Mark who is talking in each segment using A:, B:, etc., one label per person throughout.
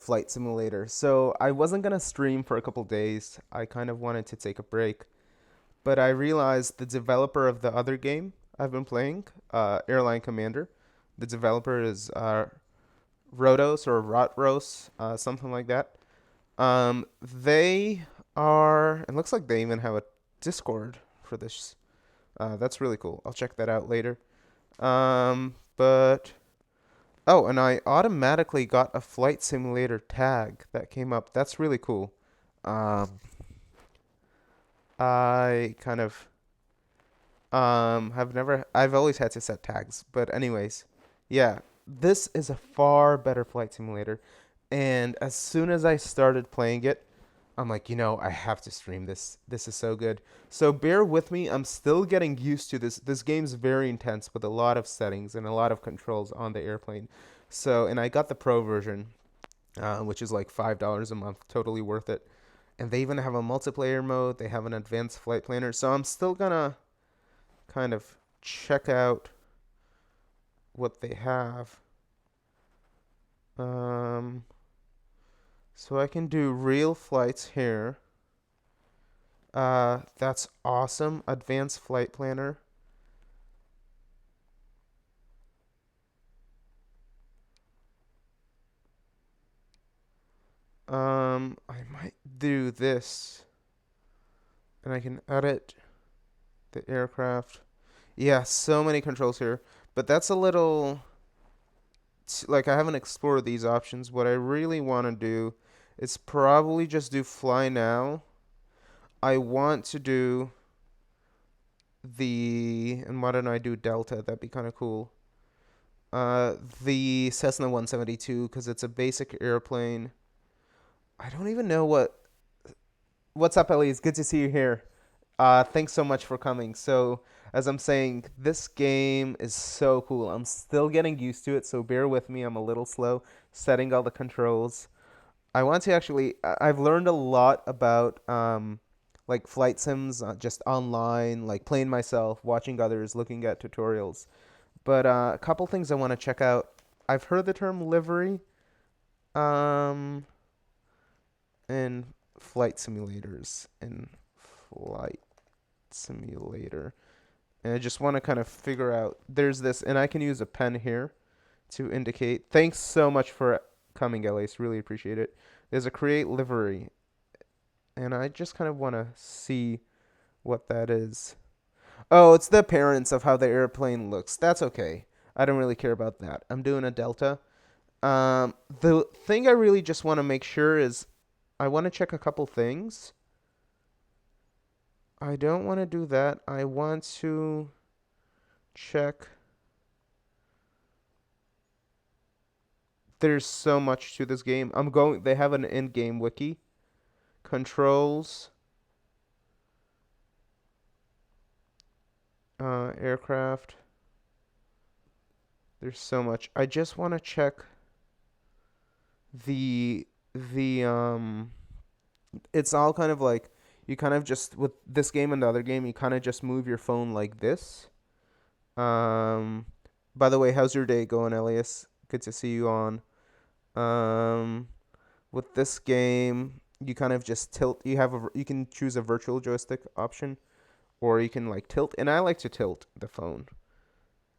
A: Flight Simulator. So I wasn't gonna stream for a couple days. I kind of wanted to take a break, but I realized the developer of the other game I've been playing, Airline Commander, the developer is Rotos or Rotros, something like that. They are. It looks like they even have a Discord for this. That's really cool. I'll check that out later. But oh, and I automatically got a flight simulator tag that came up. That's really cool. Um, I kind of have never. I've always had to set tags, but anyways, yeah, this is a far better flight simulator. And as soon as I started playing it, I'm like, I have to stream this. This is so good. So bear with me. I'm still getting used to this. This game's very intense with a lot of settings and a lot of controls on the airplane. So, and I got the pro version, which is like $5 a month, totally worth it. And they even have a multiplayer mode. They have an advanced flight planner. So I'm still gonna kind of check out what they have. Um, so I can do real flights here. That's awesome. Advanced flight planner. I might do this, and I can edit the aircraft. Yeah, so many controls here, but that's a little like I haven't explored these options. What I really want to do is probably just do fly now. I want to do and why don't I do Delta? That'd be kind of cool. Uh, the Cessna 172 because it's a basic airplane. I don't even know what's up, Ellie. It's good to see you here. Thanks so much for coming. So, as I'm saying, this game is so cool. I'm still getting used to it, so bear with me. I'm a little slow setting all the controls. I want to actually. I've learned a lot about like flight sims just online, like playing myself, watching others, looking at tutorials. But a couple things I want to check out. I've heard the term livery um, in flight simulators and flight simulator. And I just want to kind of figure out there's this, and I can use a pen here to indicate. Thanks so much for coming, Elise. Really appreciate it. There's a create livery, and I just kind of want to see what that is. Oh, it's the appearance of how the airplane looks. That's okay. I don't really care about that. I'm doing a delta. The thing I really just want to make sure is I want to check a couple things. I don't want to do that. I want to check. There's so much to this game. They have an in-game wiki. Controls, aircraft. There's so much. I just want to check the. It's all kind of like you kind of just with this game and the other game, you kind of just move your phone like this. Um, by the way, how's your day going, Elias? Good to see you on. Um, with this game, you kind of just tilt. You can choose a virtual joystick option, or you can like tilt. And I like to tilt the phone.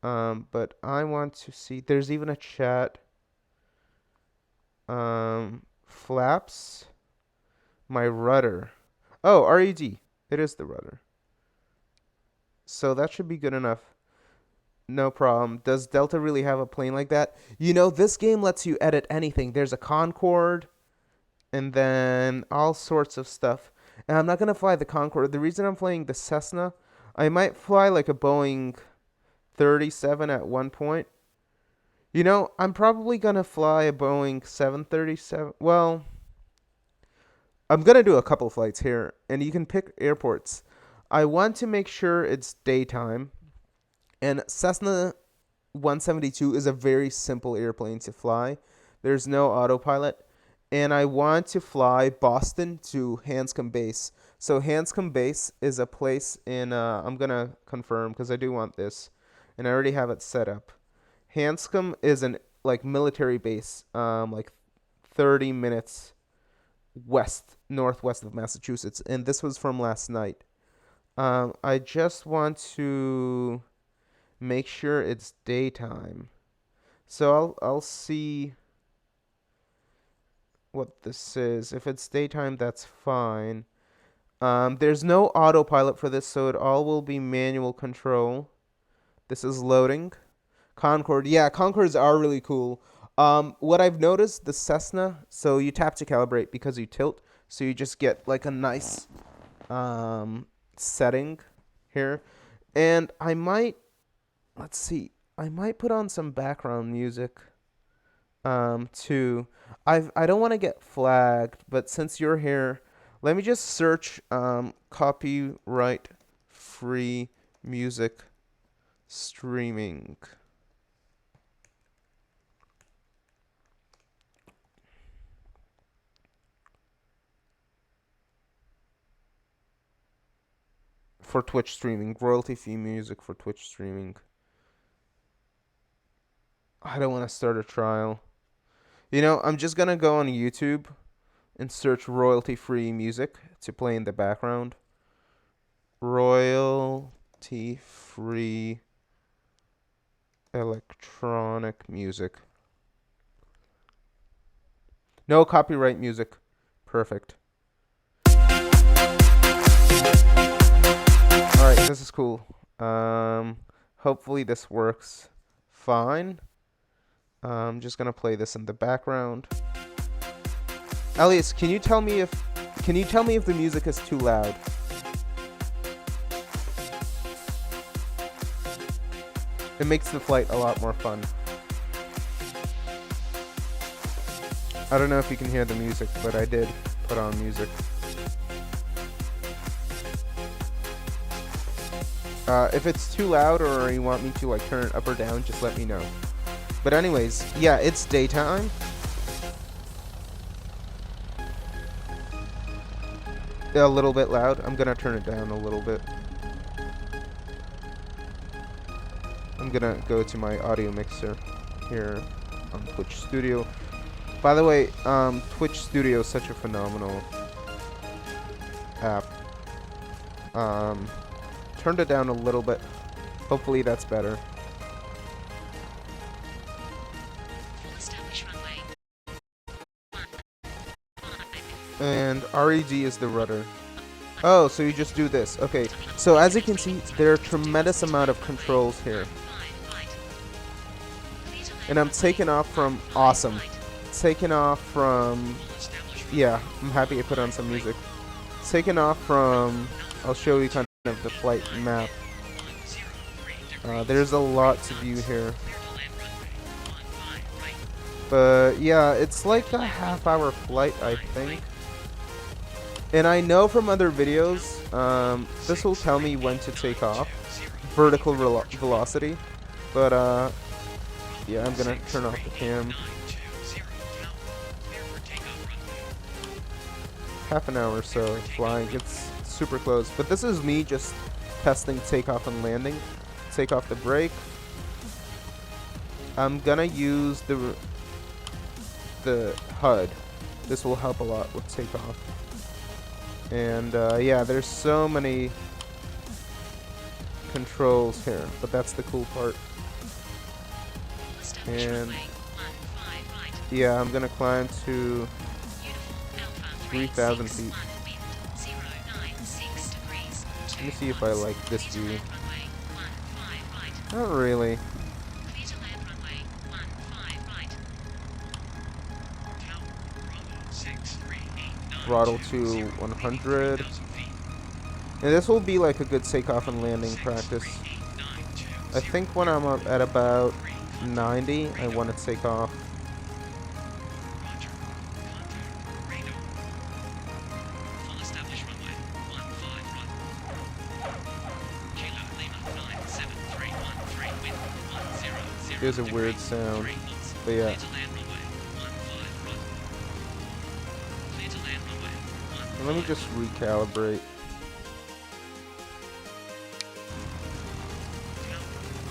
A: But I want to see. There's even a chat. Flaps. My rudder. Oh, RED. It is the rudder. So that should be good enough. No problem. Does Delta really have a plane like that? This game lets you edit anything. There's a Concorde and then all sorts of stuff. And I'm not going to fly the Concorde. The reason I'm flying the Cessna, I might fly like a Boeing 37 at one point. I'm probably going to fly a Boeing 737. Well, I'm going to do a couple flights here, and you can pick airports. I want to make sure it's daytime. And Cessna 172 is a very simple airplane to fly. There's no autopilot. And I want to fly Boston to Hanscom Base. So Hanscom Base is a place in I'm going to confirm because I do want this and I already have it set up. Hanscom is an like military base like 30 minutes northwest of Massachusetts, and this was from last night. I just want to make sure it's daytime. So I'll see what this is. If it's daytime, that's fine. There's no autopilot for this, so it all will be manual control. This is loading. Concorde. Yeah, Concordes are really cool. What I've noticed, the Cessna, so you tap to calibrate because you tilt, so you just get like a nice setting here. And let's see, I might put on some background music too. I don't want to get flagged, but since you're here, let me just search copyright free music streaming. For Twitch streaming, royalty free music for Twitch streaming. I don't want to start a trial. You know, I'm just gonna go on YouTube and search royalty free music to play in the background. Royalty free electronic music. No copyright music. Perfect. Alright, this is cool. Hopefully this works fine. I'm just gonna play this in the background. Elias, can you tell me if the music is too loud? It makes the flight a lot more fun. I don't know if you can hear the music, but I did put on music. If it's too loud or you want me to like turn it up or down, just let me know. But anyways, yeah, it's daytime. A little bit loud. I'm gonna turn it down a little bit. I'm gonna go to my audio mixer here on Twitch Studio. By the way, Twitch Studio is such a phenomenal app. Turned it down a little bit. Hopefully that's better. And RED is the rudder. Oh, so you just do this. Okay, so as you can see, there are a tremendous amount of controls here. And I'm taking off from awesome. Taking off from, yeah, I'm happy I put on some music. Taking off from, I'll show you kind of the flight map. There's a lot to view here. But yeah, it's like a half-hour flight, I think. And I know from other videos, this will tell me when to take off. Vertical velocity. But yeah, I'm gonna turn off the cam. Half an hour or so flying. It's super close. But this is me just testing takeoff and landing. Take off the brake. I'm gonna use the HUD. This will help a lot with takeoff. And yeah, there's so many controls here, but that's the cool part. And yeah, I'm gonna climb to 3,000 feet. Let me see if I like this view. Not really. Throttle to 100. And this will be like a good takeoff and landing practice. I think when I'm up at about 90, I want to take off. There's a weird sound, but yeah. Let me just recalibrate.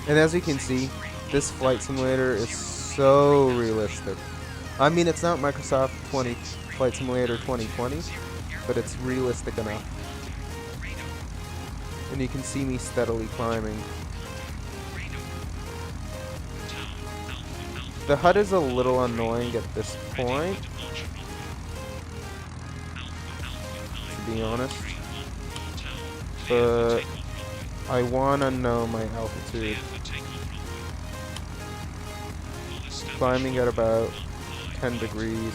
A: And as you can see, this flight simulator is so realistic. I mean, it's not Microsoft Flight Simulator 2020, but it's realistic enough. And you can see me steadily climbing. The HUD is a little annoying at this point, to be honest. But I want to know my altitude. Climbing at about 10 degrees.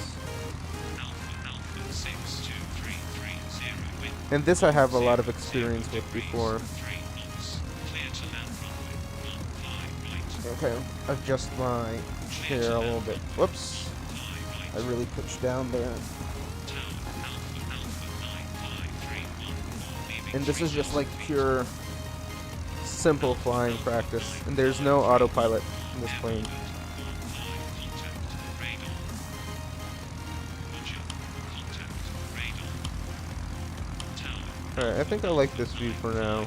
A: And this I have a lot of experience with before. Okay, adjust my chair a little bit. Whoops. I really pushed down there. And this is just like pure, simple flying practice. And there's no autopilot in this plane. Alright, I think I like this view for now.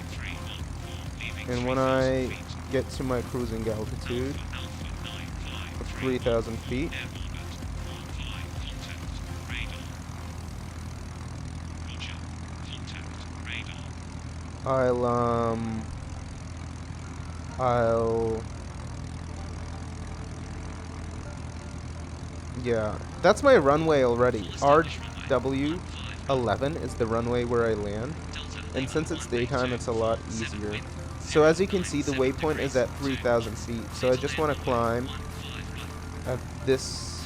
A: And when I get to my cruising altitude of 3,000 feet, yeah, that's my runway already. RW11 is the runway where I land, and since it's daytime, it's a lot easier. So as you can see, the waypoint is at 3,000 feet, so I just want to climb at this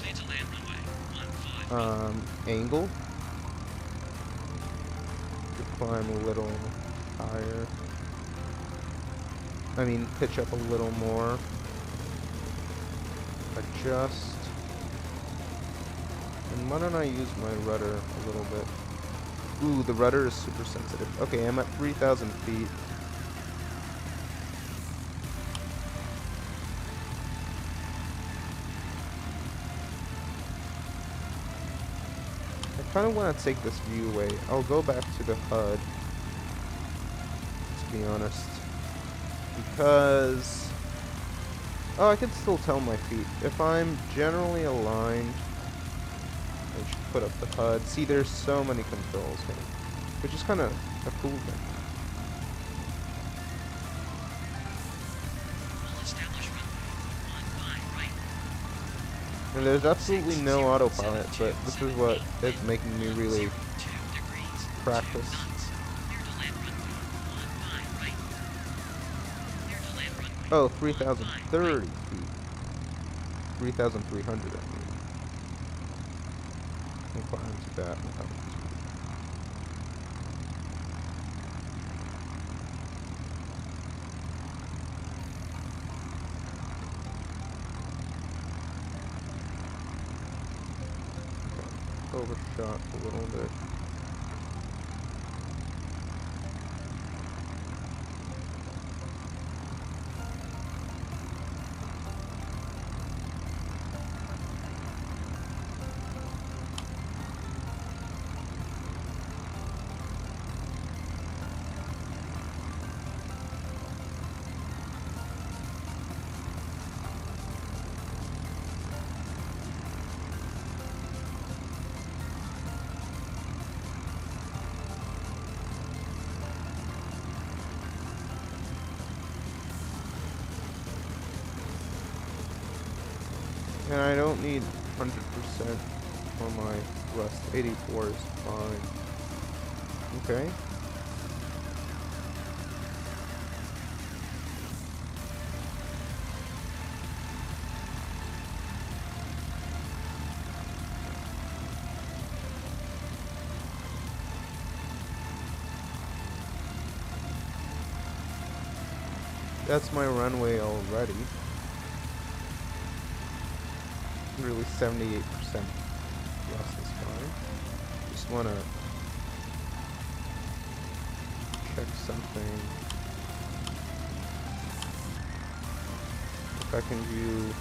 A: angle. To climb a little higher. I mean, pitch up a little more. Adjust. And why don't I use my rudder a little bit? Ooh, the rudder is super sensitive. Okay, I'm at 3,000 feet. I kind of want to take this view away. I'll go back to the HUD, to be honest. Because... oh, I can still tell my feet. If I'm generally aligned, I should put up the HUD. See, there's so many controls here, which is kind of a cool thing. And there's absolutely no autopilot, but this is what is making me really practice. Oh, 3,030 feet. 3,300, I mean. I'll climb to that altitude. Overshot a little bit. And I don't need 100% for my Rust. 84 is fine. Okay. That's my runway already. Really 78% Rust is fine. Just wanna check something. If I can view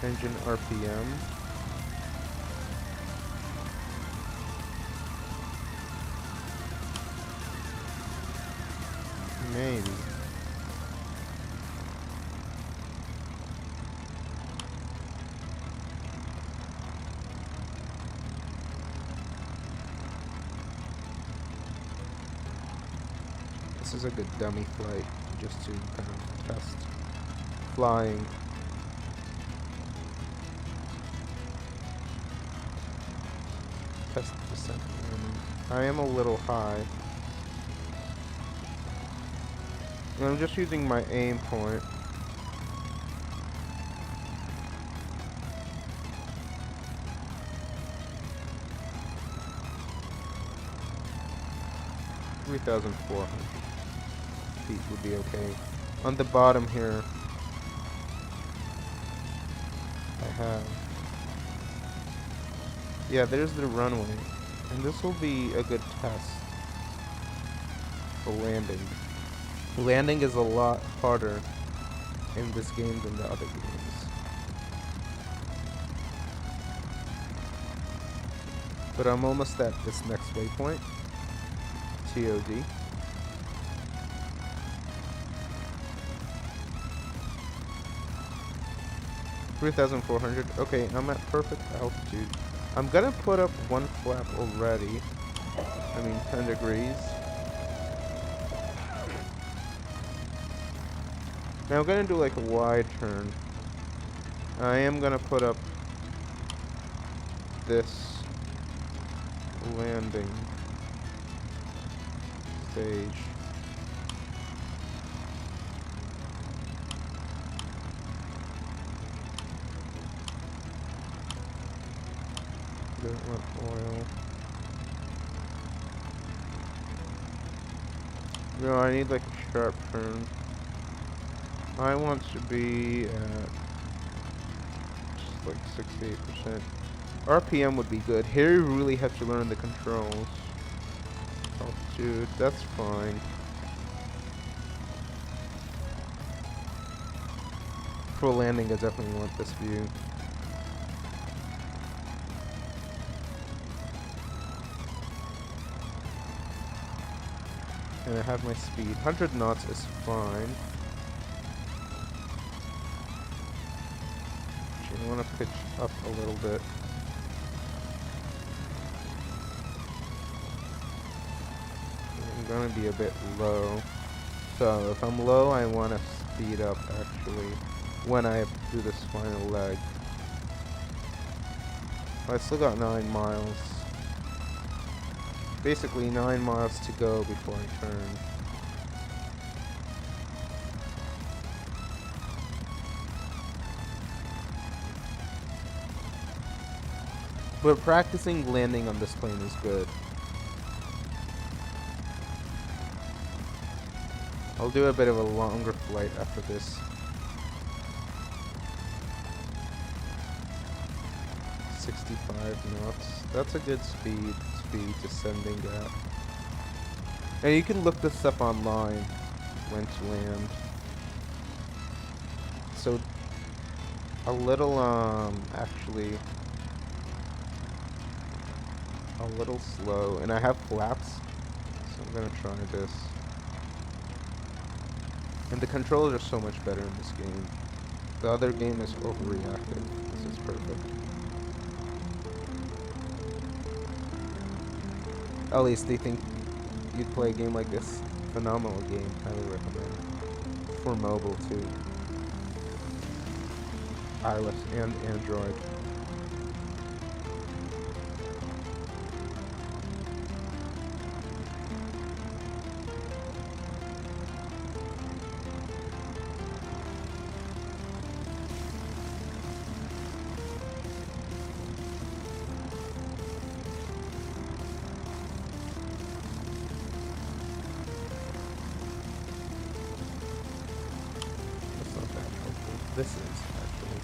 A: engine RPM. Maybe. is a good dummy flight, just to kind of test flying. Test descent. I am a little high. And I'm just using my aim point. $3,400 feet would be okay. On the bottom here, I have... Yeah, there's the runway. And this will be a good test for landing. Landing is a lot harder in this game than the other games. But I'm almost at this next waypoint. TOD. $3,400. Okay, I'm at perfect altitude. I'm gonna put up one flap already. I mean 10 degrees. Now I'm gonna do like a wide turn. I am gonna put up this landing stage. Don't want oil. No, I need like a sharp turn. I want to be at just like 68%. RPM would be good. Here you really have to learn the controls. Altitude, that's fine. For landing, I definitely want this view. And I have my speed. 100 knots is fine. Actually, I want to pitch up a little bit. I'm going to be a bit low. So if I'm low, I want to speed up actually when I do this final leg. I still got 9 miles. Basically 9 miles to go before I turn. But practicing landing on this plane is good. I'll do a bit of a longer flight after this. 65 knots. That's a good speed descending at. And you can look this up online when to land. So a little actually a little slow, and I have flaps, so I'm gonna try this. And the controls are so much better in this game. The other game is overreactive. This is perfect. At least they think you'd play a game like this. Phenomenal game. Highly recommend. For mobile too. iOS and Android. This is actually.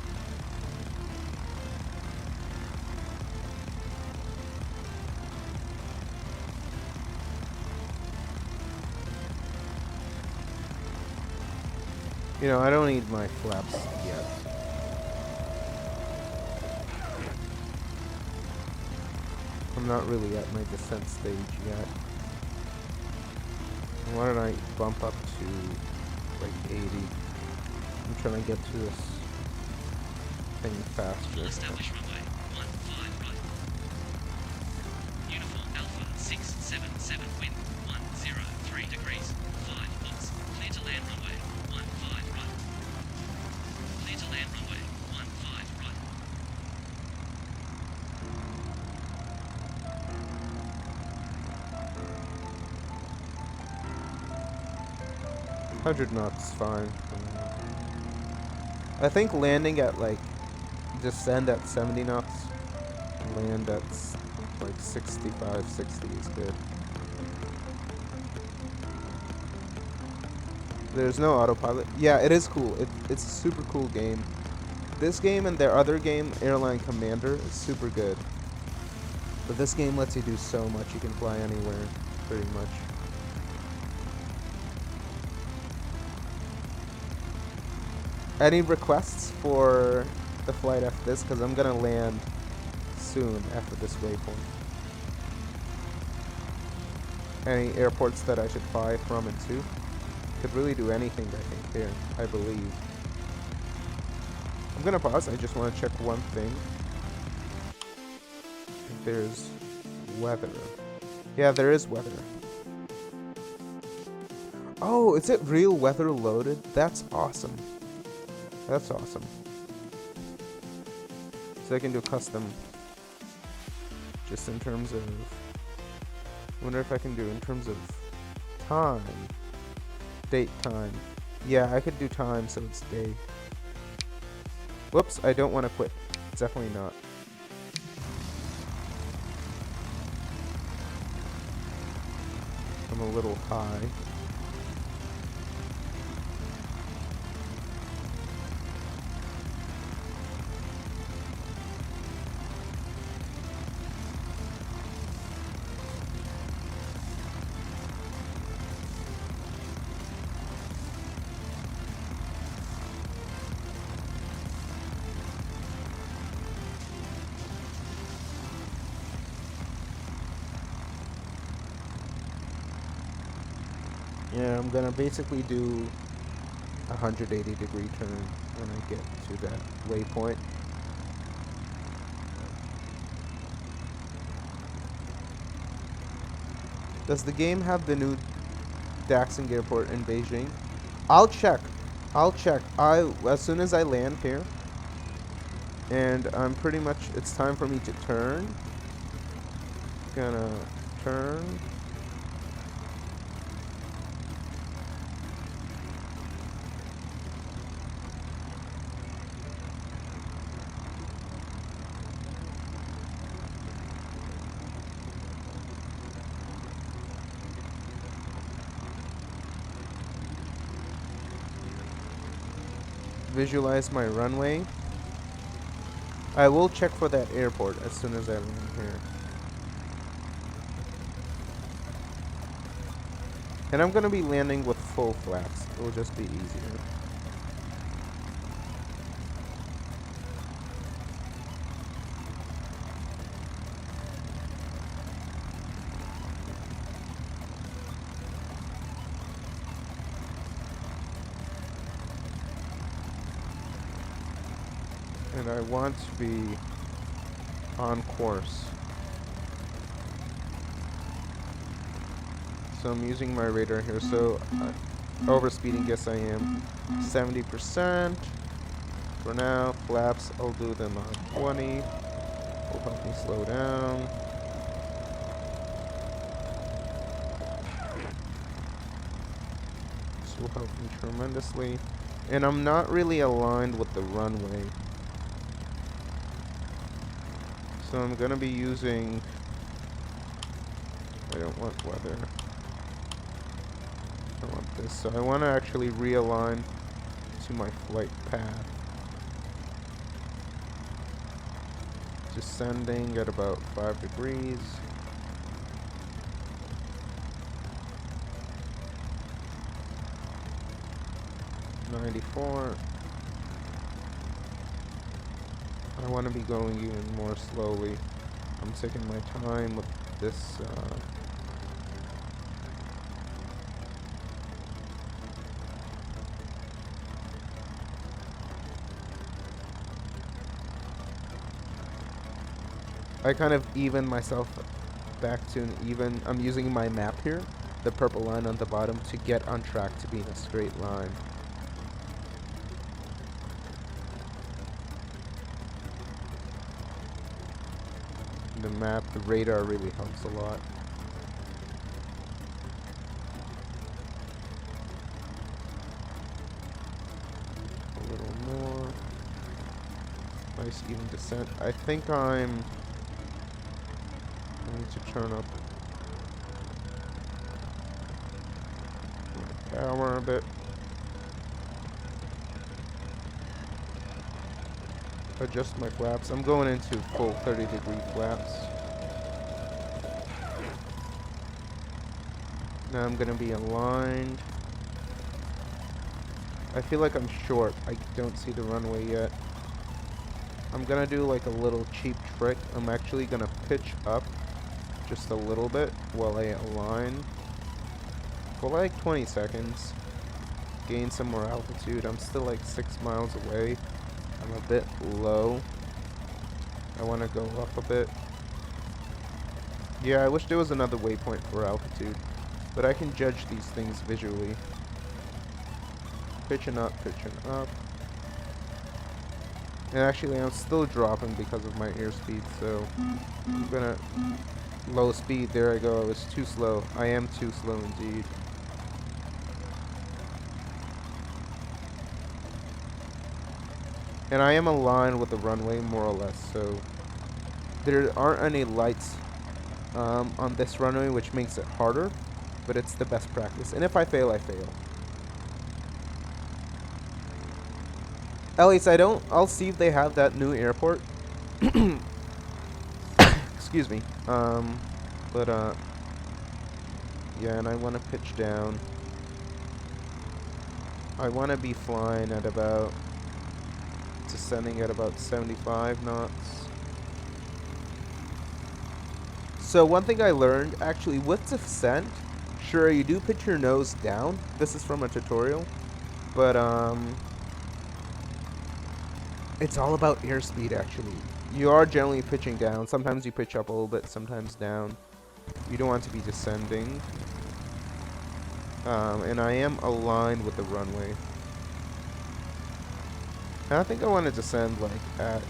A: You know, I don't need my flaps yet. I'm not really at my descent stage yet. Why don't I bump up to like 80? I'm trying to get to this thing faster.
B: Establish runway 15 right. Uniform Alpha 677 wind 103 degrees 5.
A: 100 knots is fine. I think landing at like descend at 70 knots, land at like 65, 60 is good. There's no autopilot. Yeah, it is cool. It's a super cool game. This game and their other game, Airline Commander, is super good. But this game lets you do so much. You can fly anywhere, pretty much. Any requests for the flight after this? Because I'm going to land soon after this waypoint. Any airports that I should fly from and to? Could really do anything, I think, here, I believe. I'm going to pause. I just want to check one thing. If there's weather. Yeah, there is weather. Oh, is it real weather loaded? That's awesome. That's awesome. So I can do custom. Just in terms of... I wonder if I can do in terms of time. Date time. Yeah, I could do time so it's day. Whoops, I don't want to quit. Definitely not. I'm a little high. Yeah, I'm gonna basically do a 180-degree turn when I get to that waypoint. Does the game have the new Daxing Airport in Beijing? I'll check. I'll check. As soon as I land here, and I'm pretty much, it's time for me to turn. Gonna turn. Visualize my runway. I will check for that airport as soon as I land here. And I'm gonna be landing with full flaps. It will just be easier. And I want to be on course. So I'm using my radar here. So overspeeding, yes I am. 70% for now. Flaps, I'll do them on 20. Will help me slow down. This will help me tremendously. And I'm not really aligned with the runway. So I'm gonna be using, I don't want weather. I want this. So I want to actually realign to my flight path. Descending at about 5 degrees. .94. I want to be going even more slowly. I'm taking my time with this. I kind of even myself back to an even. I'm using my map here, the purple line on the bottom, to get on track to be in a straight line. The map, the radar really helps a lot. Nice even descent. I think I need to turn up my power a bit. Adjust my flaps. I'm going into full 30-degree flaps. Now I'm gonna be aligned. I feel like I'm short. I don't see the runway yet. I'm gonna do like a little cheap trick. I'm actually gonna pitch up just a little bit while I align for like 20 seconds. Gain some more altitude. I'm still like 6 miles away. I'm a bit low. I want to go up a bit. Yeah, I wish there was another waypoint for altitude, but I can judge these things visually. Pitching up, pitching up. And actually, I'm still dropping because of my airspeed, so I'm gonna low speed. There I go. I was too slow. I am too slow indeed. And I am aligned with the runway more or less, so there aren't any lights on this runway, which makes it harder, but it's the best practice. And if I fail, I fail. At least I'll see if they have that new airport. Excuse me. But yeah, and I want to pitch down. I want to be flying at about, descending at about 75 knots. So one thing I learned, actually, with descent, sure, you do pitch your nose down. This is from a tutorial. But, it's all about airspeed, actually. You are generally pitching down. Sometimes you pitch up a little bit, sometimes down. You don't want to be descending. And I am aligned with the runway. And I think I want to descend, like, at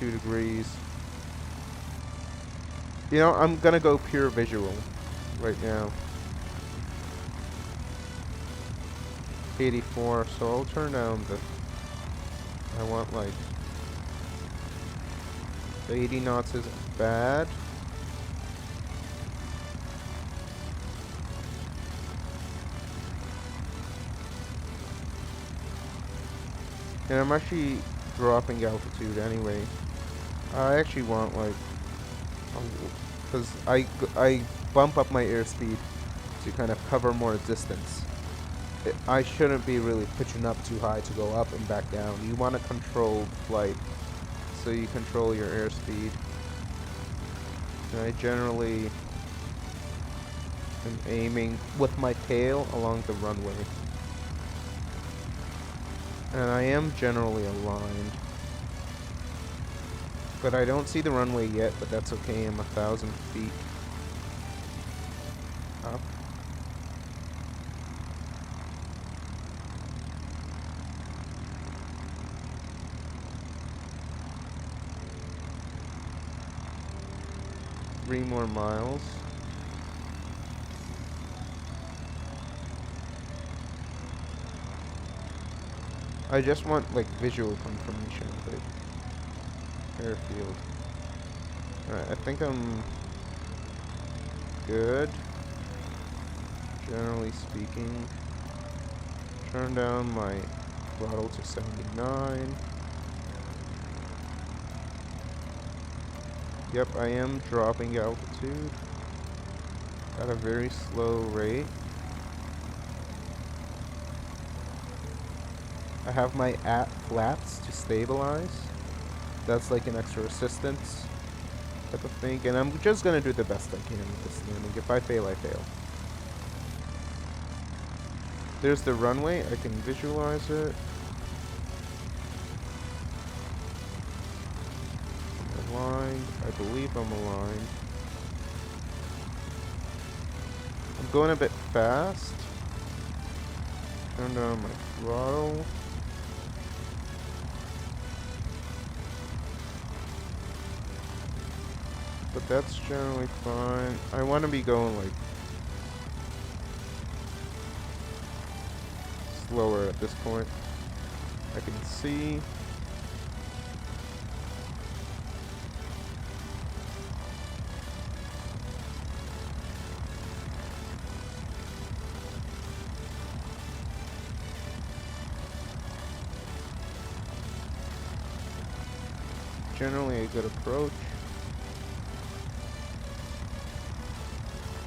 A: 2 degrees. You know, I'm gonna go pure visual right now. 84, so I'll turn down the, I want like, the 80 knots isn't bad. And I'm actually dropping altitude anyway. I actually want like, because I bump up my airspeed to kind of cover more distance. I shouldn't be really pitching up too high to go up and back down. You want to control flight, so you control your airspeed. And I generally am aiming with my tail along the runway. And I am generally aligned. But I don't see the runway yet, but that's okay. I'm 1,000 feet up. Three more miles. I just want like visual confirmation of it. Airfield. Alright, I think I'm good. Generally speaking. Turn down my throttle to 79. Yep, I am dropping altitude at a very slow rate. I have my flaps to stabilize. That's like an extra assistance type of thing. And I'm just going to do the best I can with this landing. If I fail, I fail. There's the runway. I can visualize it. I'm aligned. I believe I'm aligned. I'm going a bit fast. Turn down my throttle. But that's generally fine. I want to be going like slower at this point. I can see. generally a good approach.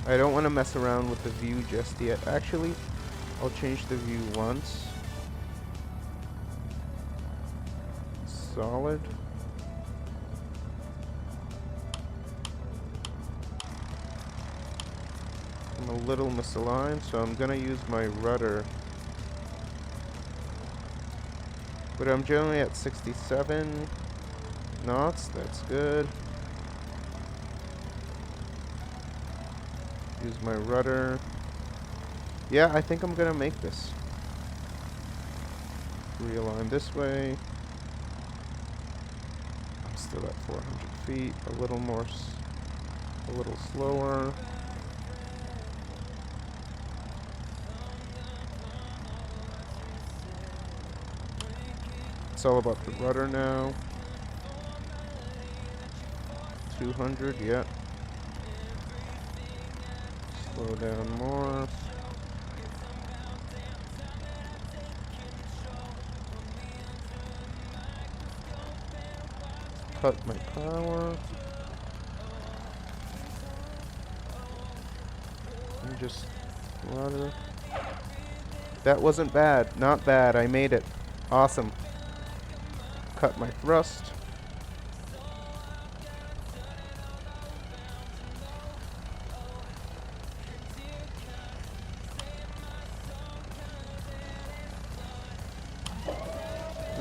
A: I don't want to mess around with the view just yet. Actually, I'll change the view once. Solid. I'm a little misaligned, so I'm gonna use my rudder. But I'm generally at 67 knots. That's good. Use my rudder. Yeah, I think I'm gonna make this. Realign this way. I'm still at 400 feet. A little more, a little slower. It's all about the rudder now. 200, yeah. Slow down more. Cut my power. And just rudder. That wasn't bad. Not bad. I made it. Awesome. Cut my thrust.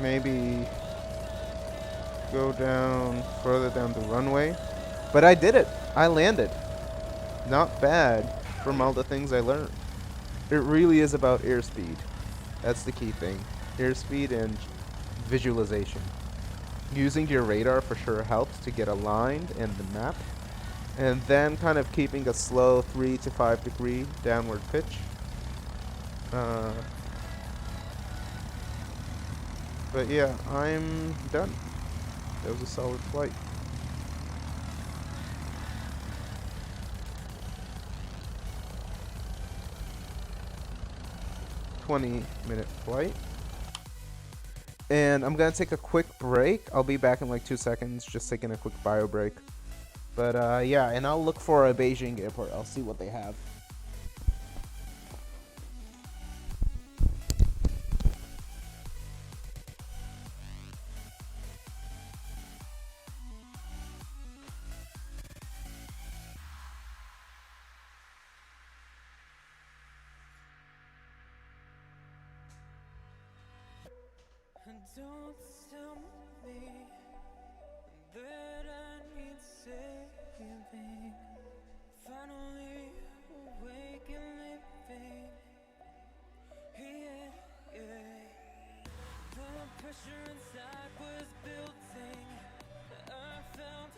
A: Maybe go down further down the runway. But I did it. I landed. Not bad from all the things I learned. It really is about airspeed. That's the key thing. Airspeed and visualization. Using your radar for sure helps to get aligned in the map. And then kind of keeping a slow 3 to 5 degree downward pitch. But yeah, I'm done. That was a solid flight. -20-minute flight. And I'm gonna take a quick break. I'll be back in like 2 seconds, just taking a quick bio break. But yeah, and I'll look for a Beijing airport. I'll see what they have.
C: Don't tell me that I need saving. Finally awake and living. Yeah, yeah. The pressure inside was building. I felt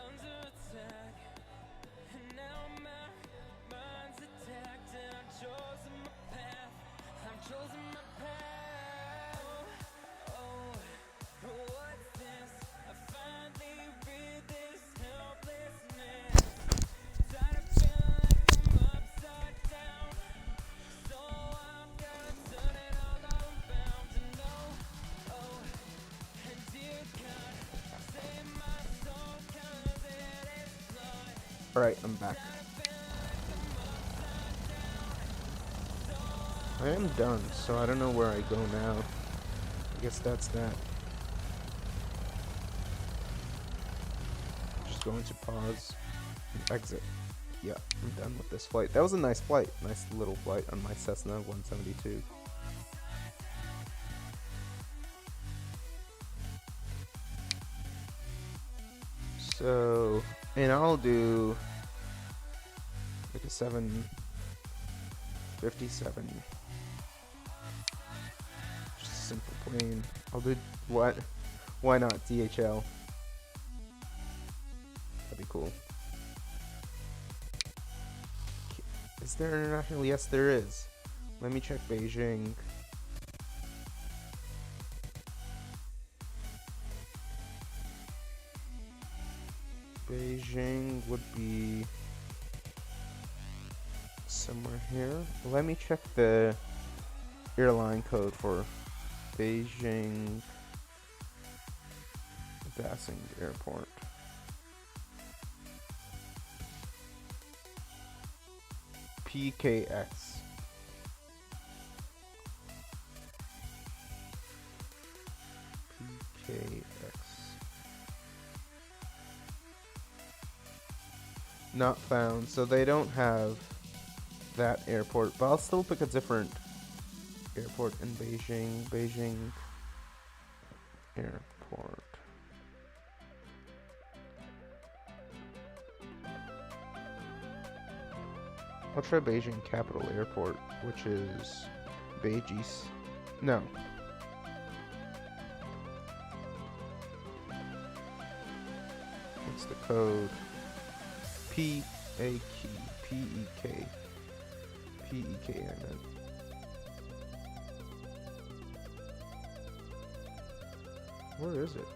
C: under attack, and now my mind's attacked, and I've chosen my path. I've chosen my path.
A: Alright, I'm back. I am done, so I don't know where I go now. I guess that's that. Just going to pause and exit. Yeah, I'm done with this flight. That was a nice flight. Nice little flight on my Cessna 172. So, and I'll do like a 757. Just a simple plane. I'll do what? Why not DHL? That'd be cool. Is there international? Yes, there is. Let me check Beijing. Beijing would be somewhere here. Let me check the airline code for Beijing. Passing airport. PKX. PKX. Not found, so they don't have that airport, but I'll still pick a different airport in Beijing. Beijing Airport. I'll try Beijing Capital Airport, which is Beijing. No. What's the code? P-A-K. P-E-K. P-E-K, I meant. Where is it?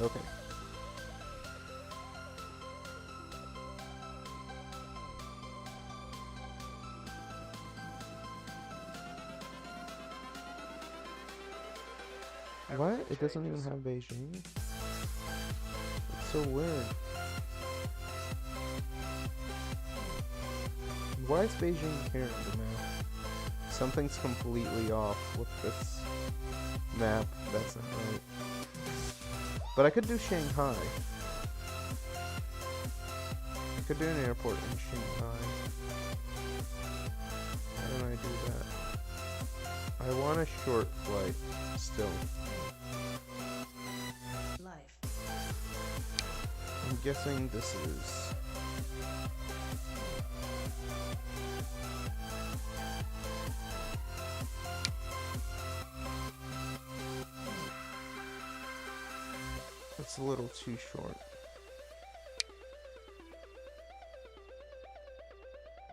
A: Okay. What? It doesn't even have Beijing? It's so weird. Why is Beijing here in the map? Something's completely off with this map. That's not right. But I could do Shanghai. I could do an airport in Shanghai. How do I do that? I want a short flight still. I'm guessing this is... That's a little too short.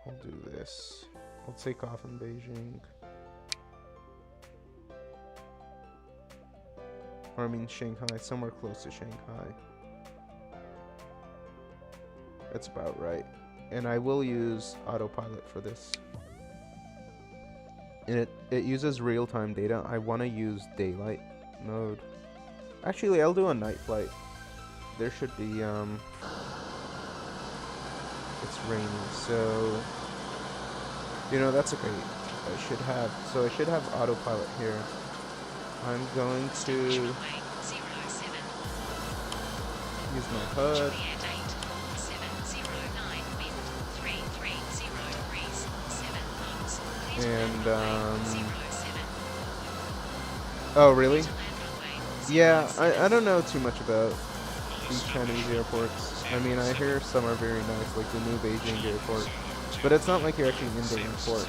A: I'll do this. I'll take off in Beijing. Or I mean Shanghai, somewhere close to Shanghai. That's about right. And I will use autopilot for this. And it uses real-time data. I want to use daylight mode. Actually, I'll do a night flight. There should be, it's raining, so... You know, that's okay. I should have autopilot here. I'm going to use my HUD. And, oh, really? Yeah, I don't know too much about these Chinese airports. I mean, I hear some are very nice, like the new Beijing airport. But it's not like you're actually in the airport.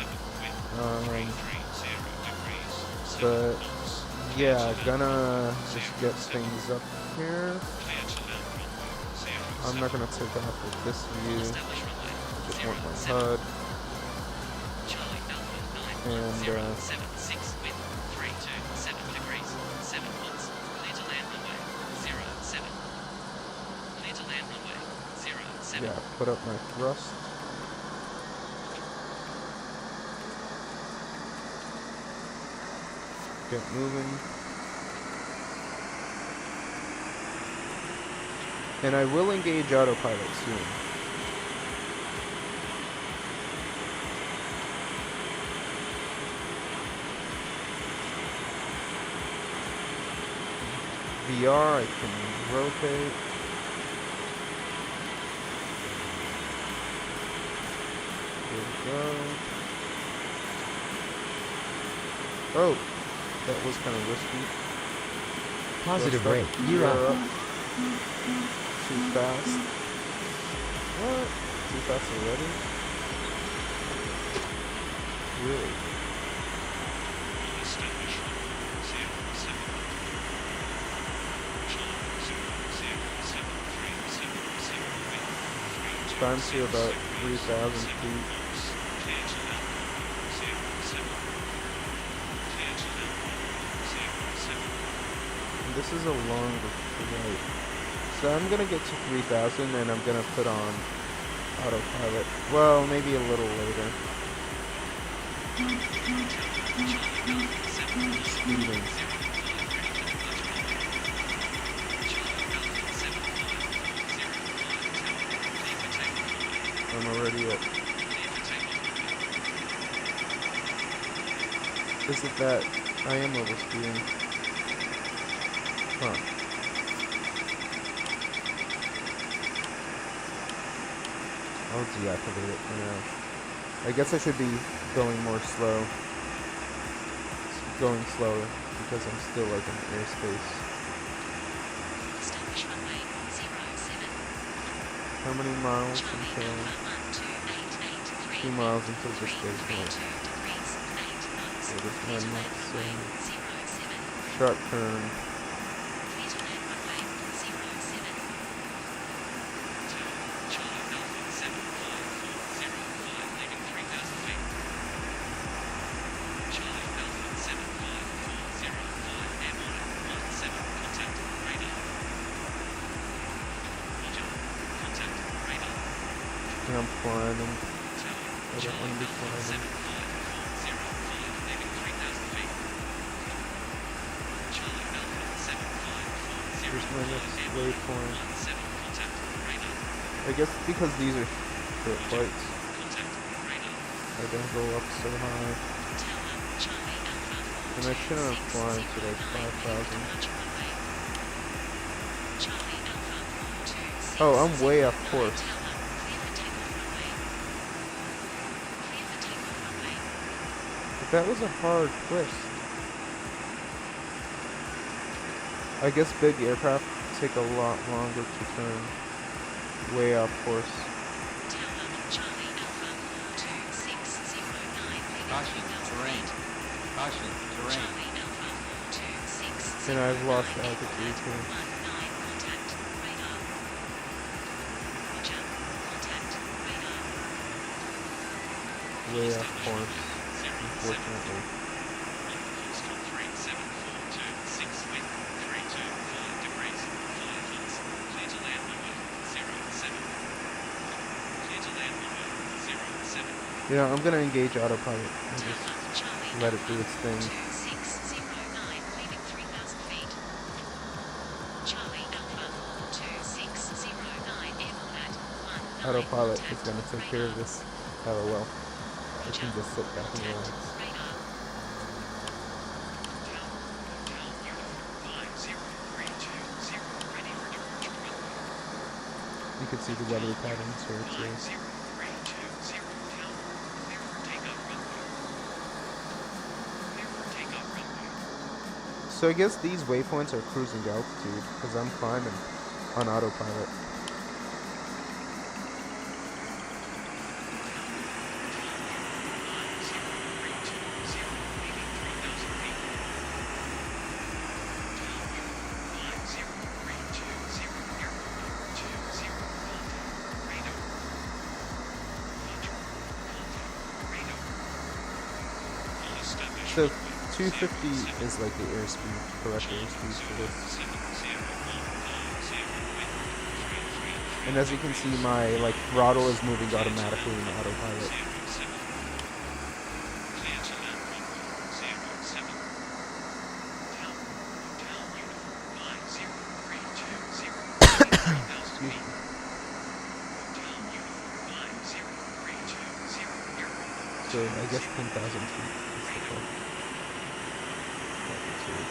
A: But, yeah, gonna just get things up here. I'm not gonna take off with this view. Just want my HUD. And, yeah, put up my thrust. Get moving. And I will engage autopilot soon. VR, I can rotate. Here we go. Oh, that was kind of risky.
D: Positive
A: Let's
D: rate.
A: start
D: You're
A: gear
D: up.
A: Too fast. What? Too fast already? Really? Climbs to about 3,000 feet. And this is a longer flight. So I'm gonna get to 3,000 and I'm gonna put on autopilot. Well, maybe a little later. Speeding. I'm already at. Is it that I am overspeeding? Huh. I'll deactivate it for now. I guess I should be going more slow. Going slower because I'm still like in airspace.
B: Establish runway 07.
A: How many miles
B: Charlie
A: until?
B: Alpha 12883.
A: 2 miles until this goes
B: 32
A: north.
B: degrees 8 knots.
A: So there's
B: Clear to
A: 9
B: land
A: knots.
B: runway 07.
A: Sharp turn.
B: Clear to land runway 07. Charlie Alpha 75405, leaving 3,000 feet. Charlie Alpha 75405, airborne at 17, contact radar. Roger, contact radar.
A: And I'm climbing.
B: Tower,
A: I don't want to be
B: Alpha
A: climbing.
B: 75405, leaving 3,000 feet. Charlie Alpha 75405,
A: Here's my next
B: airborne
A: waypoint.
B: at 17, contact radar.
A: I guess because these are short flights,
B: Contact radar.
A: I don't go up so high.
B: Tower, Charlie Alpha
A: And I shouldn't have climbed to like 5,000.
B: Charlie Alpha 426.
A: Oh, I'm way off course.
B: Tower, clear for takeoff runway. Clear for takeoff runway.
A: But that was a hard twist. I guess big aircraft take a lot longer to turn way off course.
B: Tower, Charlie Alpha 42609.
D: Caution, terrain. Caution, terrain.
B: Charlie Alpha 42609.
A: And I've lost altitude too.
B: 19, contact radar. Roger, contact radar.
A: Way off course, unfortunately.
B: Coastal 37426, wind 325 degrees, 5 knots. Clear to land runway 07. Clear to land runway 07.
A: Yeah, I'm gonna engage autopilot and just
B: Tower, Charlie
A: let it
B: Alpha
A: do its thing.
B: 2609, leaving 3,000 feet. Charlie Alpha 2609, airborne at 19.
A: Autopilot is
B: Contact
A: gonna take care of
B: radar.
A: this. LOL. I can
B: Roger,
A: just sit back and
B: contact
A: relax.
B: radar.
A: You can see the weather patterns here too. So I guess these waypoints are cruising altitude because I'm climbing on autopilot. So 250 is like the airspeed, correct airspeed for this. And as you can see, my like throttle is moving automatically in autopilot. Excuse me. So I guess 10,000 feet is the goal. Altitude.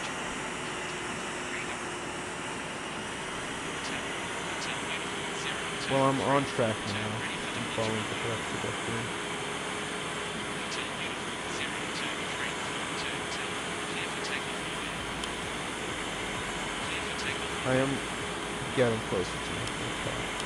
A: Well, I'm on track now. I'm following the correct trajectory. I am getting closer to my aircraft.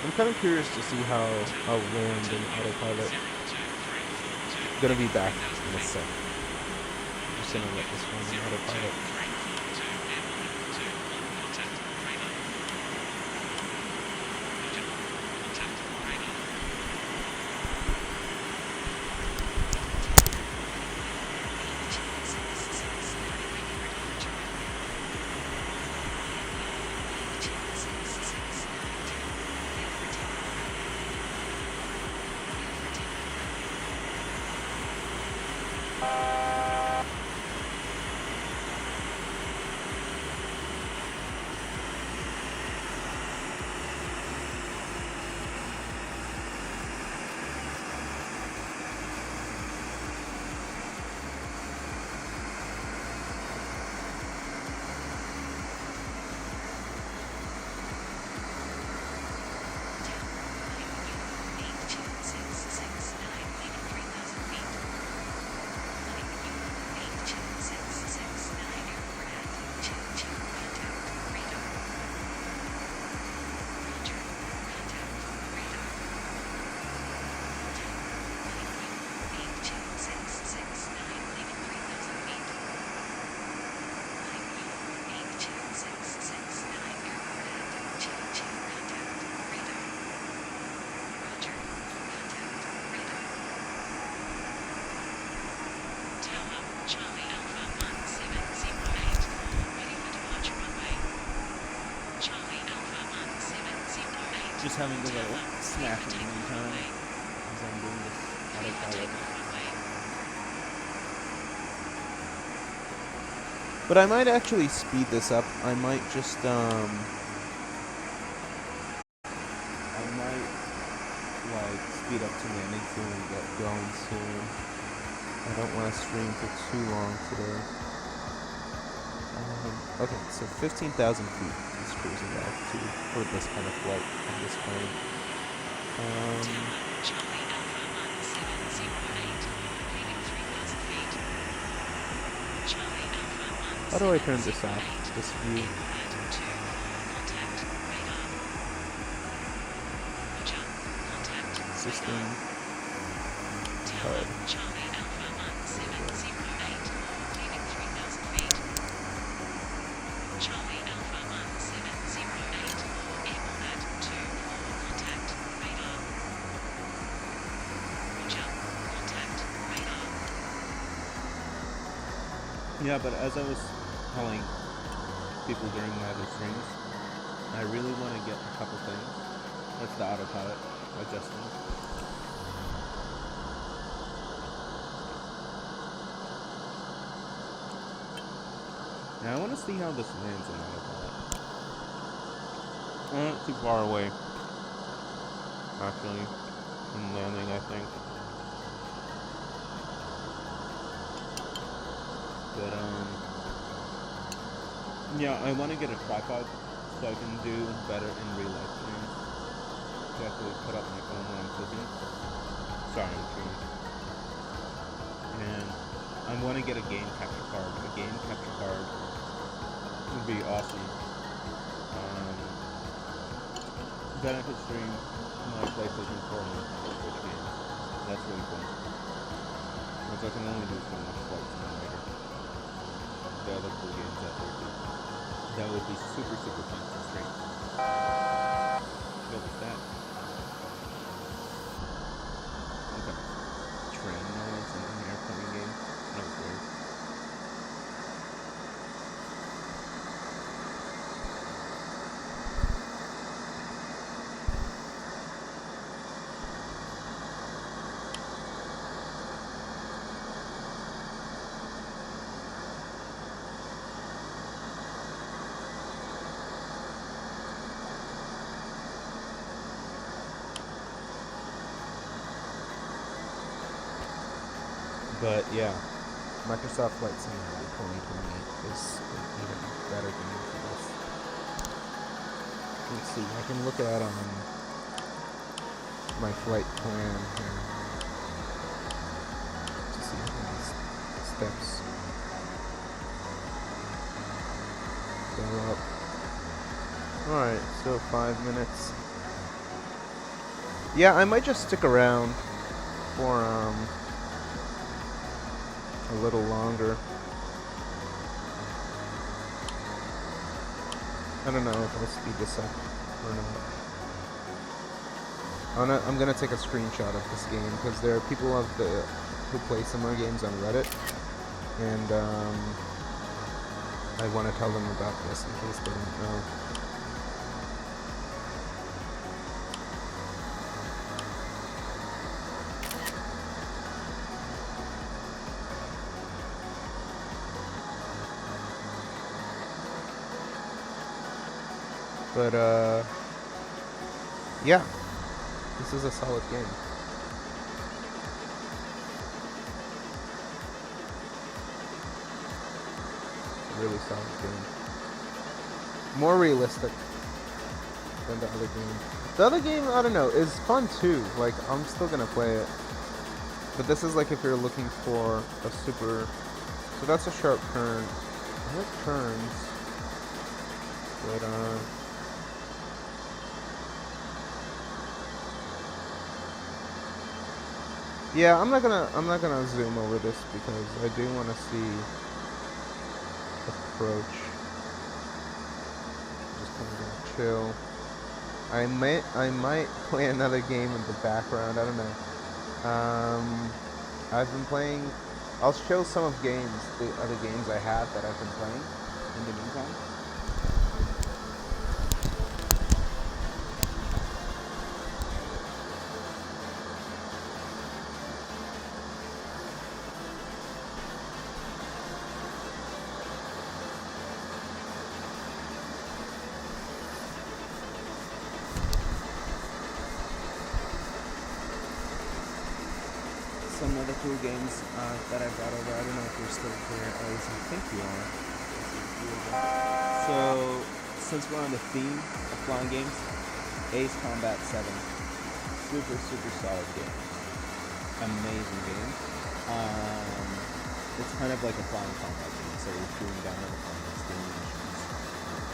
A: I'm kind of curious to see how I'll land in autopilot. Gonna be back in a sec. Just gonna let this one in autopilot.
E: just having the little snack in the meantime as I'm doing this autopilot.
A: But I might actually speed this up. I might just
E: I might like speed up to landing soon and get going soon.
A: I don't want to stream for too long today. Okay, so 15,000 feet is cruising altitude for this kind of flight on this plane.
B: Charlie Alpha 1708, leaving 3,000 feet. Charlie Alpha
A: How do I turn this off? This view.
B: Contact radar. Roger. Contact
A: System.
B: Tower Charlie Alpha 1708, leaving 3,000 feet. Charlie Alpha 1708, airborne at 24, contact radar. Roger. Contact radar.
E: Yeah, but as I was telling people during my other streams, I really want to get a couple things. That's the autopilot adjusting. Now I want to see how this lands in autopilot. Not too far away, actually, from landing, I think. But yeah, I want to get a tripod so I can do better in real life streams. So I actually put up my phone when I'm cooking. Sorry, I'm chewing. And I want to get a game capture card. A game capture card would be awesome. Then I could stream my PlayStation 4 and Nintendo Switch games. That's really cool. Because I can only do so much Flight Simulator. The other cool games out there too. That would be super, super fun to stream. What was that? Okay. Train noise in an airplane game. That was weird. But yeah,
A: Microsoft Flight Simulator 2028 is an even better game for this. Let's see, I can look at my flight plan here to see how many steps go up. Alright, so 5 minutes. Yeah, I might just stick around for a little longer. I don't know if I'll speed this up or not. I'm gonna take a screenshot of this game because there are people who play similar games on Reddit, and I want to tell them about this in case they don't know. But, yeah, this is a solid game. Really solid game. More realistic than the other game. The other game, I don't know, is fun too. Like, I'm still gonna play it. But this is like if you're looking for a super... So that's a sharp turn. I like turns. But, yeah, I'm not gonna zoom over this because I do want to see approach. Just kind of gonna chill. I might play another game in the background. I don't know. I've been playing. I'll show some of the other games I have that I've been playing in the meantime.
E: other cool games that I brought over. I don't know if you're still here, Ace. I think you are. So, since we're on the theme of flying games, Ace Combat 7. Super, super solid game. Amazing game. It's kind of like a flying combat game, so you're shooting down on the planets, doing missions.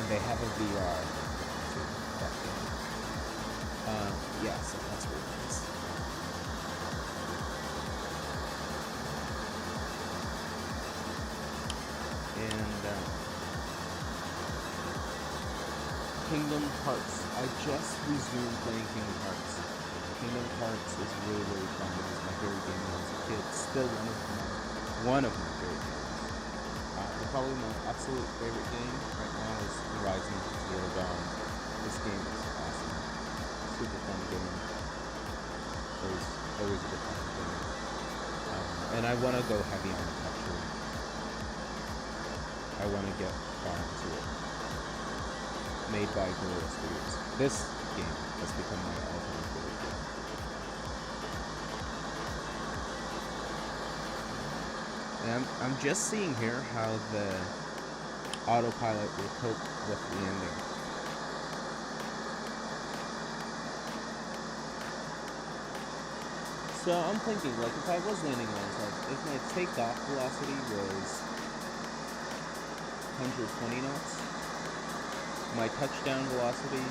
E: And they have a VR to that game. Yeah, so that's really nice. And Kingdom Hearts. I just resumed playing Kingdom Hearts. Kingdom Hearts is really, really fun. It was my favorite game when I was a kid. Still one of my favorite games. Probably my absolute favorite game right now is Horizon Zero Dawn. This game is awesome. Super fun game. Always a good fun game. And I want to go heavy on it, actually. I want to get far into it. Made by Guerrilla Studios. This game has become my all-time favorite game. And I'm just seeing here how the autopilot will cope with the ending. So I'm thinking, like, if I was landing myself, if my takeoff velocity was 120 knots, my touchdown velocity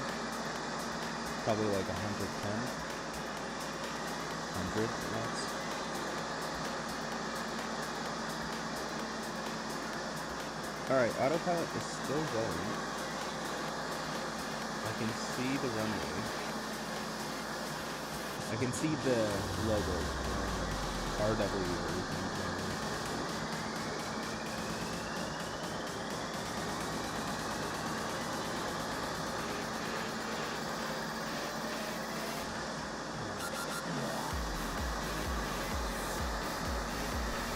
E: probably like 110, 100 knots. Alright, autopilot is still going. I can see the runway. I can see the logo, RW.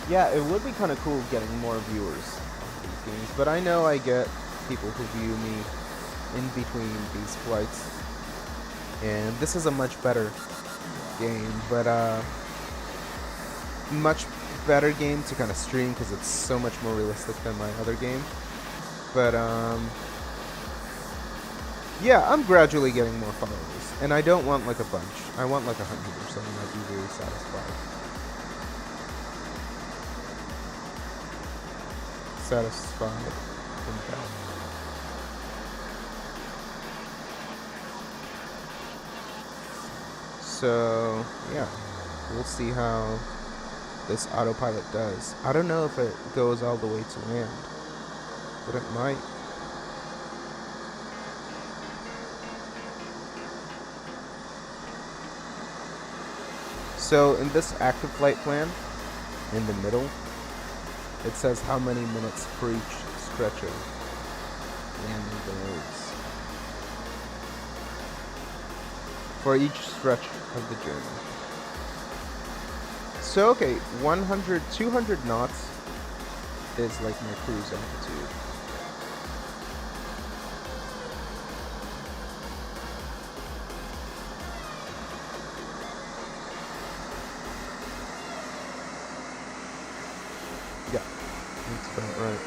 A: Yeah, it would be kind of cool getting more viewers on these games, but I know I get people who view me in between these flights, and this is a much better game, but much better game to kind of stream because it's so much more realistic than my other game. But yeah, I'm gradually getting more followers, and I don't want like a bunch. I want like 100 or something. I'd be really satisfied. Satisfied. So yeah, we'll see how this autopilot does. I don't know if it goes all the way to land, but it might. So in this active flight plan, in the middle, it says how many minutes for each stretch of landing the roads. For each stretch of the journey. So okay, 200 knots is like my cruise altitude. Yeah, that's about right.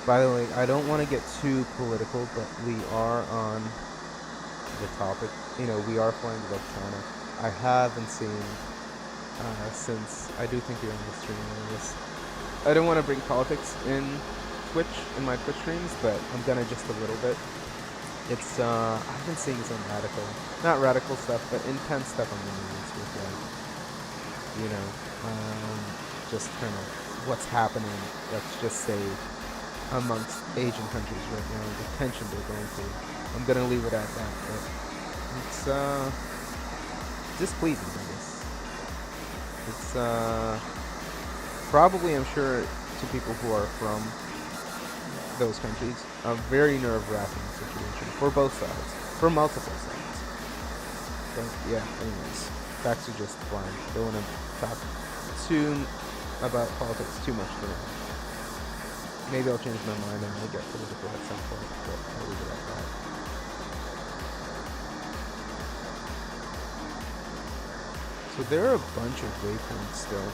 A: By the way, I don't want to get too political, but we are on the topic. You know, we are flying above China. I haven't seen, since I do think you're on the stream on this. I don't want to bring politics in my Twitch streams, but I'm gonna just a little bit. It's, I've been seeing some not radical stuff, but intense stuff on the news with, like, you know, just kind of what's happening, let's just say, amongst Asian countries right now, the tension they're going through. I'm gonna leave it at that, but it's displeasing, I guess. It's probably, I'm sure, to people who are from those countries, a very nerve-wracking situation for both sides, for multiple sides. But yeah, anyways, back to just flying. Don't want to talk about politics too much today. Maybe I'll change my mind and I'll get political at some point, but I'll leave it at that. So there are a bunch of waypoints still.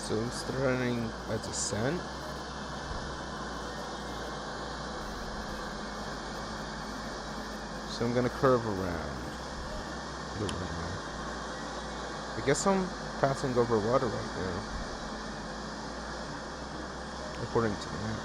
A: So I'm starting a descent. So I'm gonna curve around the runway. I guess I'm passing over water right now, according to the map.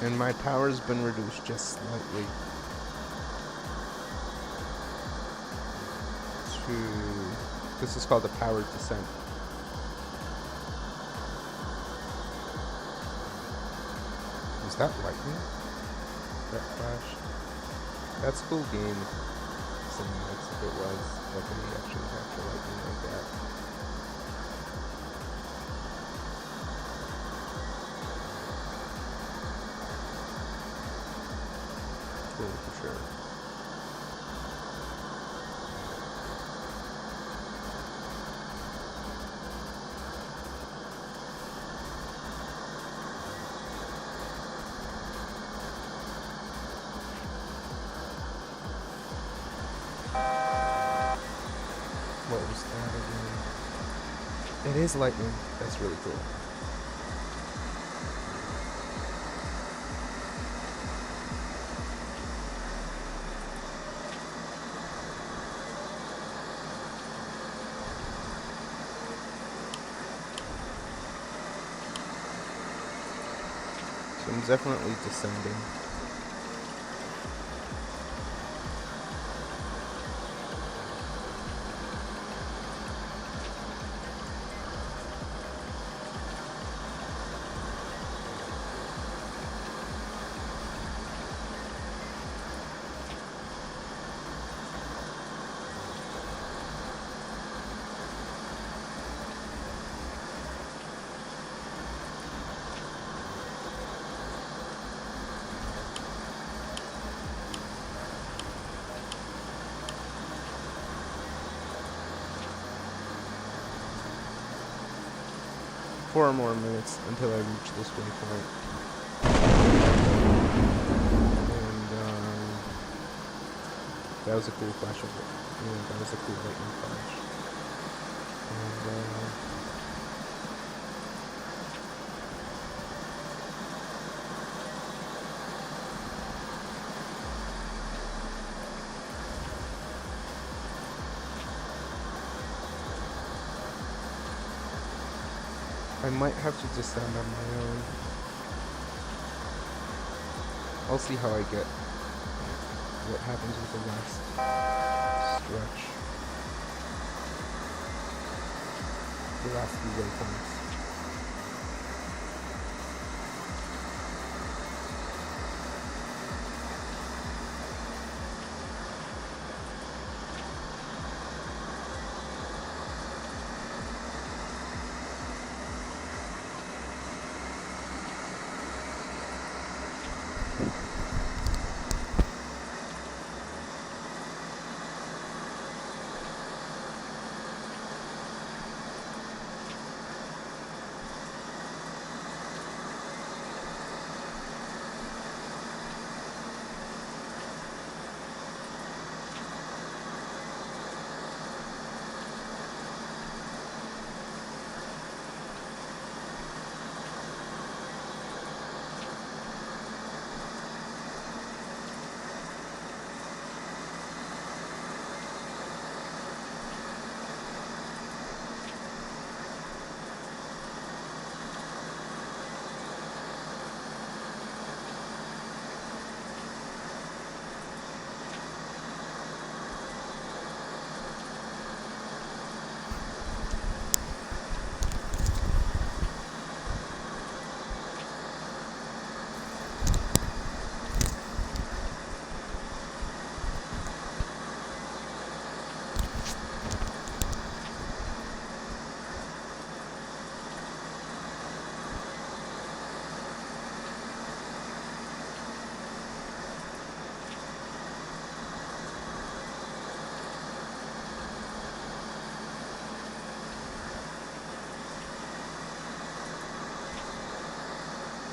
A: And my power's been reduced just slightly to, this is called a powered descent. Was that lightning? That flash? That's cool game cinematics if it was, like when you actually capture lightning like that. Cool for sure. What was that again? It is lightning. That's really cool. So I'm definitely descending. Four more minutes until I reach this waypoint. And that was a cool flash of it. Yeah, that was a cool lightning flash. And I might have to descend on my own. I'll see how I get what happens with the last stretch. The last few waypoints.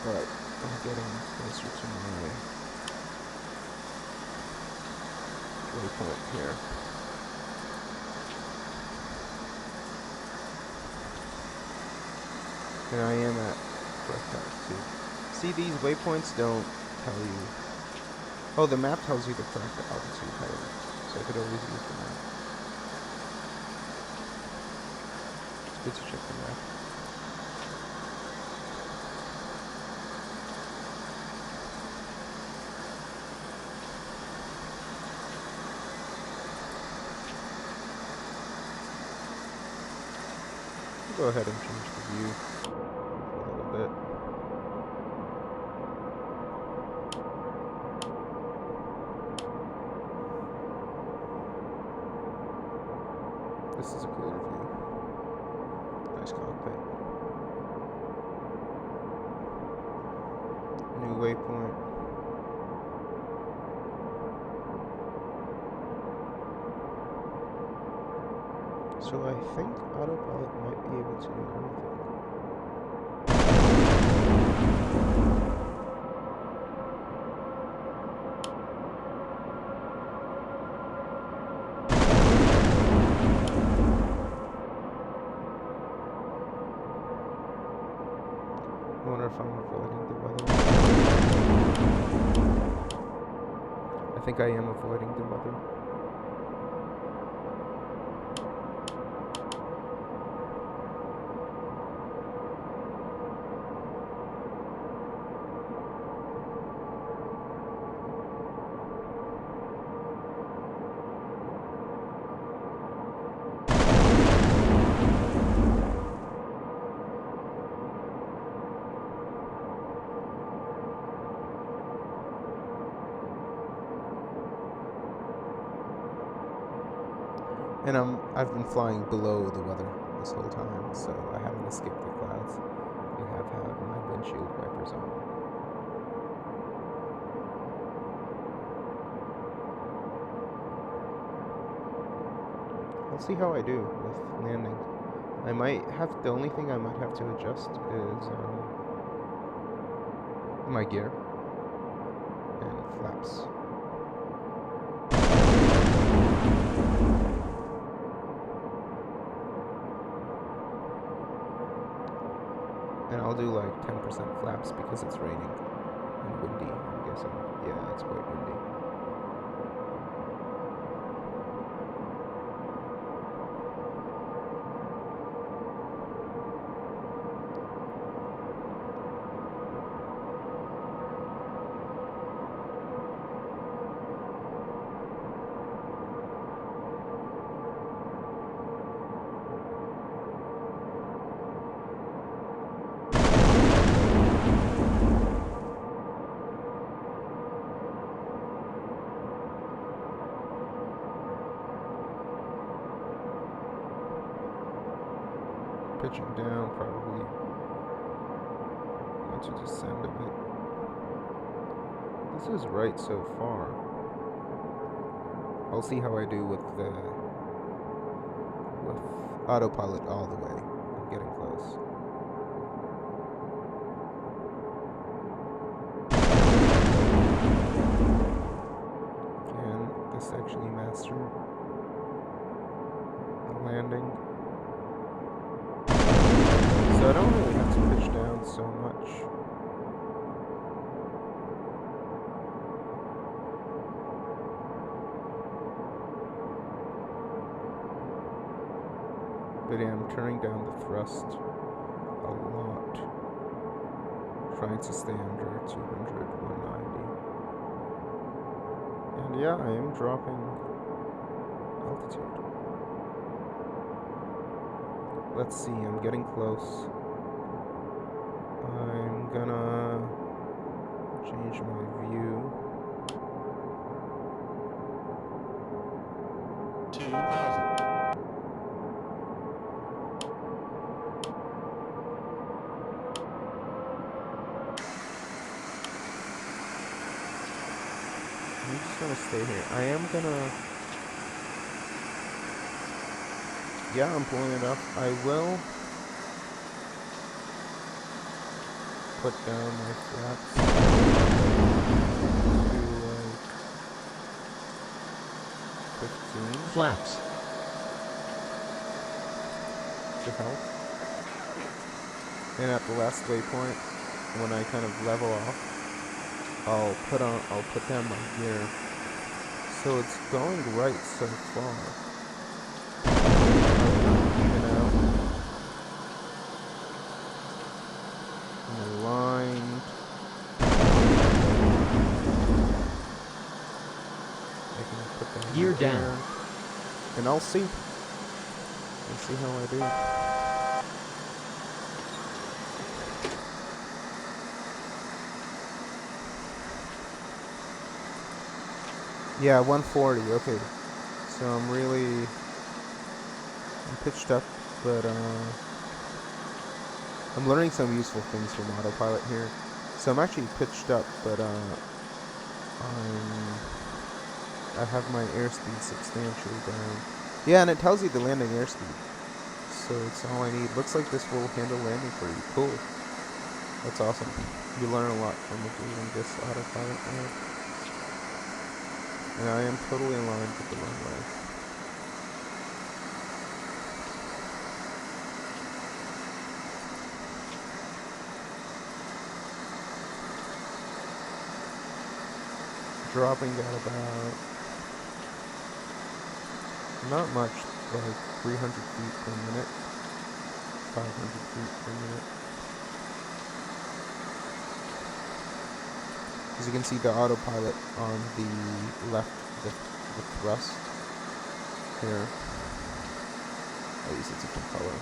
A: but I'm getting closer to my waypoint here. And I am at correct altitude. See, these waypoints don't tell you. Oh, the map tells you the correct altitude, however, so I could always use the map. It's good to check the map. Go ahead and change the view a little bit. This is a cooler view. Nice cockpit. New waypoint. So I think autopilot might be able to do everything. I wonder if I'm avoiding the weather. I think I am avoiding the weather. And I've been flying below the weather this whole time, so I haven't escaped the clouds and have had my windshield wipers on. I'll see how I do with landing. I might have, the only thing I might have to adjust is my gear and flaps. And I'll do like 10% flaps because it's raining and windy, I'm guessing. Yeah, it's quite windy. Pitching down, probably want to descend a bit. This is right so far. I'll see how I do with autopilot all the way. I'm getting close. Can this actually master the landing? So I don't really have to pitch down so much. But yeah, I'm turning down the thrust a lot. Trying to stay under 200, 190. And yeah, I am dropping altitude. Let's see, I'm getting close. I'm gonna change my view.
D: 2,000.
A: I'm just gonna stay here. I am gonna... Yeah, I'm pulling it up. I will put down my flaps to like 15
F: Flaps.
A: to help. And at the last waypoint, when I kind of level off, I'll put down my gear. So it's going right so far. Even out. And aligned. I can put down
F: Gear
A: my
F: down.
A: gear. And I'll see. I'll see how I do. Yeah, 140, okay. So I'm pitched up, but I'm learning some useful things from autopilot here. So I'm actually pitched up, but I have my airspeed substantially down. Yeah, and it tells you the landing airspeed. So it's all I need. Looks like this will handle landing for you. Cool. That's awesome. You learn a lot from doing this autopilot mode. And I am totally aligned with the runway. Dropping at about, not much, like 300 feet per minute, 500 feet per minute. As you can see, the autopilot on the left, the thrust here. I'll use a different color.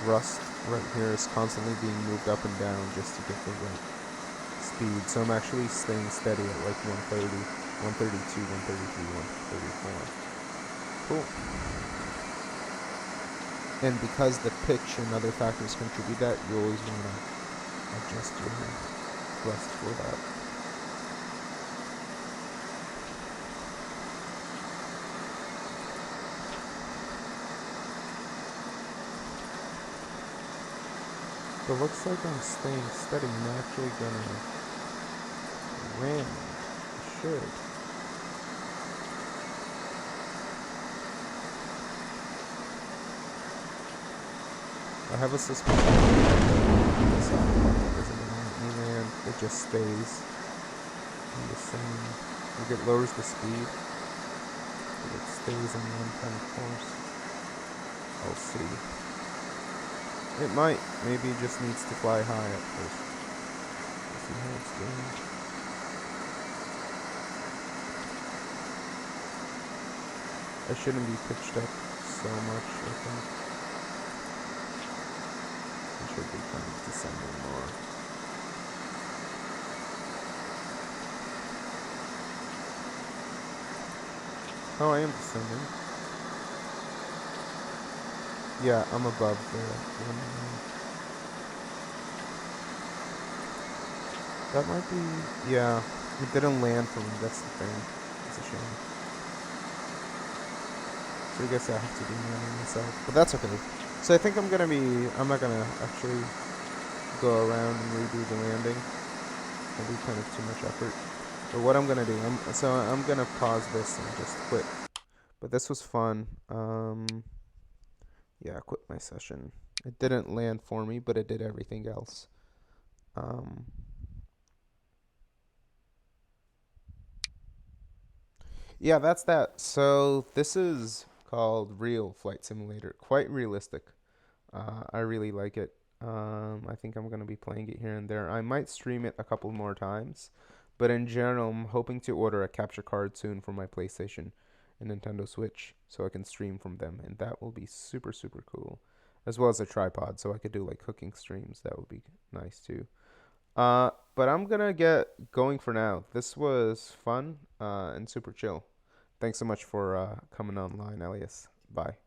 A: Thrust right here is constantly being moved up and down just to get the right speed. So I'm actually staying steady at like 130, 132, 133, 134. Cool. And because the pitch and other factors contribute that, you always want to adjust your thrust for that. But looks like I'm staying steady. I'm actually gonna ram. I should. I have a suspicion this autopilot isn't gonna let me land. It just stays in the same. Like it lowers the speed, but it stays in one kind of course. I'll see. It might. Maybe it just needs to fly high at first. Let's see how it's doing. I shouldn't be pitched up so much, I think. I should be kind of descending more. Oh, I am descending. Yeah, I'm above the runway. That might be... Yeah, it didn't land for me, that's the thing. It's a shame. So I guess I have to do landing myself. But that's okay. So I think I'm not gonna actually go around and redo the landing. That'll be kind of too much effort. But what I'm gonna do, I'm gonna pause this and just quit. But this was fun. Yeah, I quit my session. It didn't land for me, but it did everything else. Yeah, that's that. So this is called Real Flight Simulator. Quite realistic. I really like it. I think I'm gonna be playing it here and there. I might stream it a couple more times, but in general, I'm hoping to order a capture card soon for my PlayStation and Nintendo Switch so I can stream from them, and that will be super, super cool. As well as a tripod so I could do like cooking streams. That would be nice too. But I'm gonna get going for now. This was fun and super chill. Thanks so much for coming online, Elias. Bye.